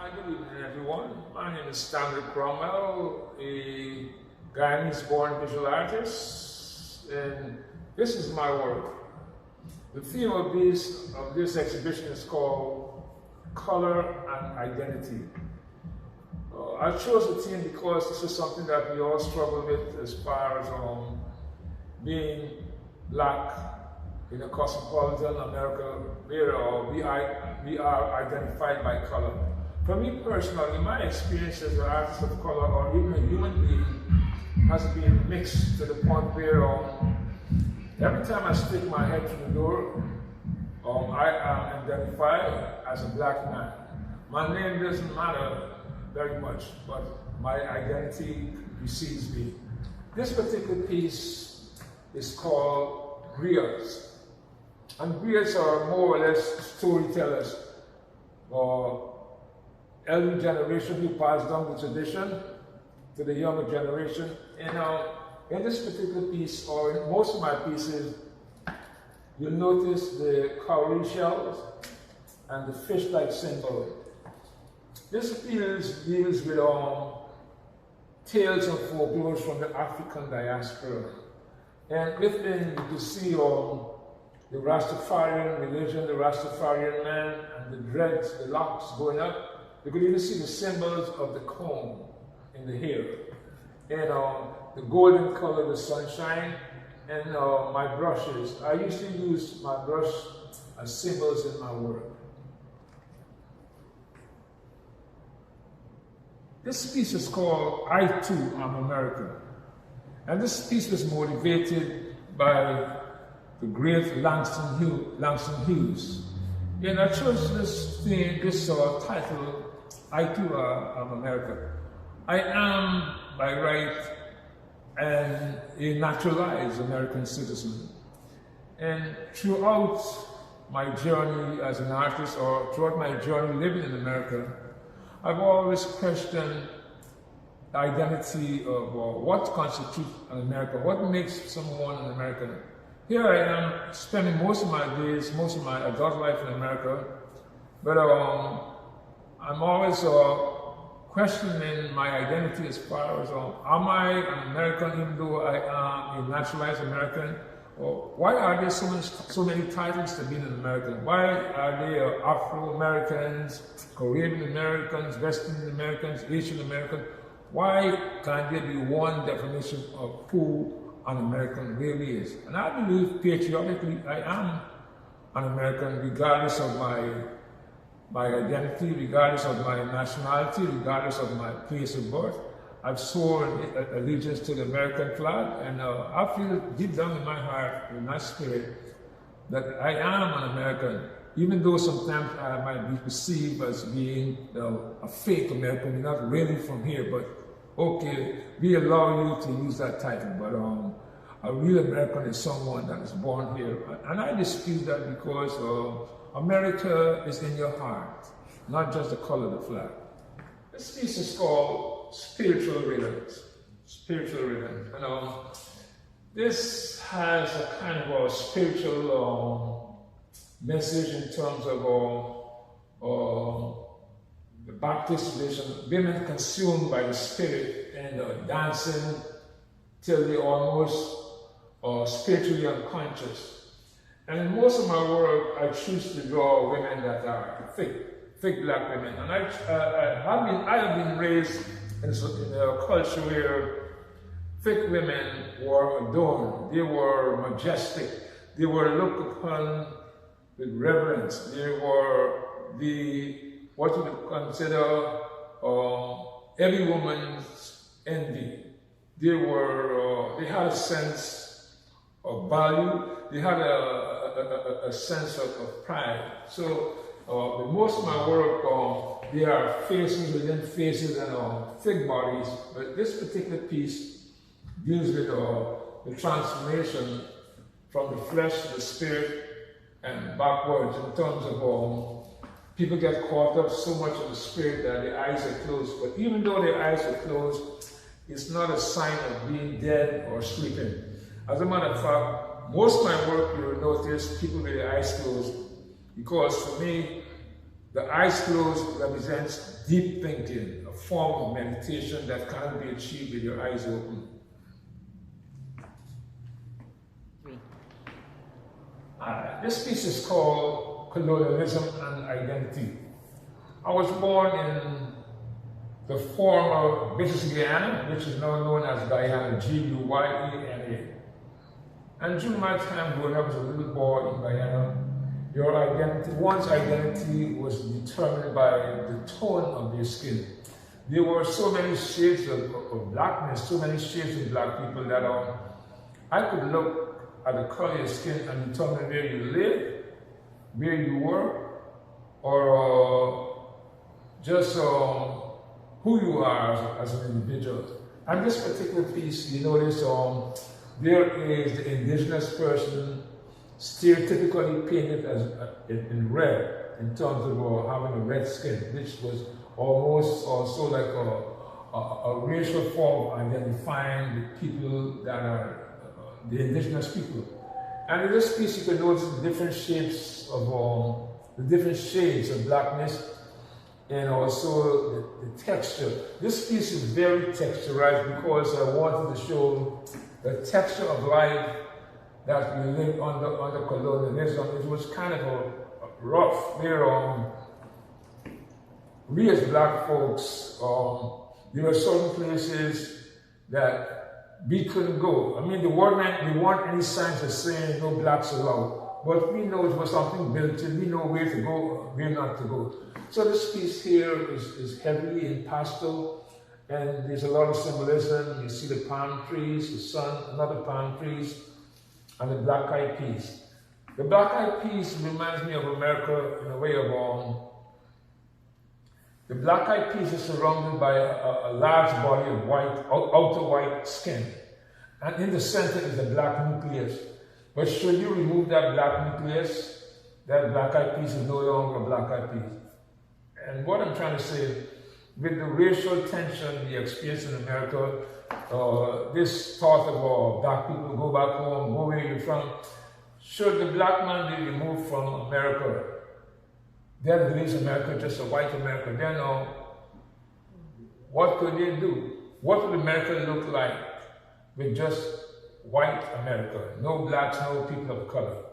Good evening, everyone. My name is Stanwyck Cromwell, a Guyanese-born visual artist, and this is my work. The theme of this exhibition is called Color and Identity. I chose the theme because this is something that we all struggle with as far as being black in a cosmopolitan America where we are identified by color. For me personally, my experience as an artist of color or even a human being has been mixed to the point where every time I stick my head through the door, I am identified as a black man. My name doesn't matter very much, but my identity precedes me. This particular piece is called griots. And griots are more or less storytellers or elder generation who pass down the tradition to the younger generation. And in this particular piece, or in most of my pieces, you'll notice the cowrie shells and the fish-like symbol. This deals with tales and folklore from the African diaspora. And within you can see the Rastafarian religion, the Rastafarian man, and the dreads, the locks going up. You could even see the symbols of the comb in the hair. And the golden color, the sunshine, and my brushes. I used to use my brush as symbols in my work. This piece is called I Too Am American. And this piece was motivated by the great Langston Hughes. And I chose this title, I Too Am American. I am, by right, a naturalized American citizen. And throughout my journey as an artist, or throughout my journey living in America, I've always questioned the identity of what constitutes an American, what makes someone an American. Here I am spending most of my days, most of my adult life in America, but I'm always questioning my identity as far as, am I an American even though I am a naturalized American? Or why are there so many titles to being an American? Why are there Afro-Americans, Caribbean Americans, Western Americans, Asian Americans? Why can't there be one definition of who an American really is? And I believe patriotically I am an American regardless of my identity, regardless of my nationality, regardless of my place of birth. I've sworn allegiance to the American flag, and I feel deep down in my heart, in my spirit, that I am an American, even though sometimes I might be perceived as being a fake American. You're not really from here, but okay, we allow you to use that title, but a real American is someone that is born here. And I dispute that because America is in your heart, not just the color of the flag. This piece is called Spiritual Rhythms. Spiritual Rhythms. And this has a kind of a spiritual message in terms of the Baptist tradition, women consumed by the Spirit and dancing till they almost spiritually unconscious. And in most of my work, I choose to draw women that are thick black women. And I have been raised in a culture where thick women were adorned, they were majestic, they were looked upon with reverence, they were what you would consider every woman's envy. They had a sense of value, they had a sense of pride. So in most of my work, there are faces within faces and thick bodies, but this particular piece deals with the transformation from the flesh to the spirit and backwards in terms of people get caught up so much in the spirit that their eyes are closed. But even though their eyes are closed, it's not a sign of being dead or sleeping. As a matter of fact, most of my work, you will notice people with their eyes closed, because for me, The eyes closed represents deep thinking, a form of meditation that cannot be achieved with your eyes open. This piece is called Colonialism and Identity. I was born in the former British Guyana, which is now known as Guyana, Guyana. And during my time growing up as a little boy in Guyana, your identity, one's identity was determined by the tone of their skin. There were so many shades of blackness, so many shades of black people that I could look at the color of your skin and determine where you live, where you work, or just who you are as an individual. And this particular piece, you notice there is the indigenous person stereotypically painted as in red, in terms of having a red skin, which was almost also like a racial form of identifying the people that are the indigenous people. And in this piece you can notice the different shapes of the different shades of blackness, and also the texture. This piece is very texturized because I wanted to show the texture of life that we lived under colonialism. It was kind of a rough, where we as black folks, there were certain places that we couldn't go. I mean, there weren't any signs of saying no blacks allowed, but we know it was something built in. We know where to go, where not to go. So this piece here is heavily in pastel, and there's a lot of symbolism. You see the palm trees, the sun, another palm trees, and the black-eyed peas. The black-eyed peas reminds me of America in a way of the black-eyed peas is surrounded by a large body of white, outer white skin. And in the center is the black nucleus. But should you remove that black nucleus, that black-eyed peas is no longer a black-eyed peas. And what I'm trying to say, with the racial tension we experience in America, this thought of black people go back home, go where you're from, should the black man be removed from America, then leaves America just a white America, then what could they do? What would America look like with just white America? No blacks, no people of color.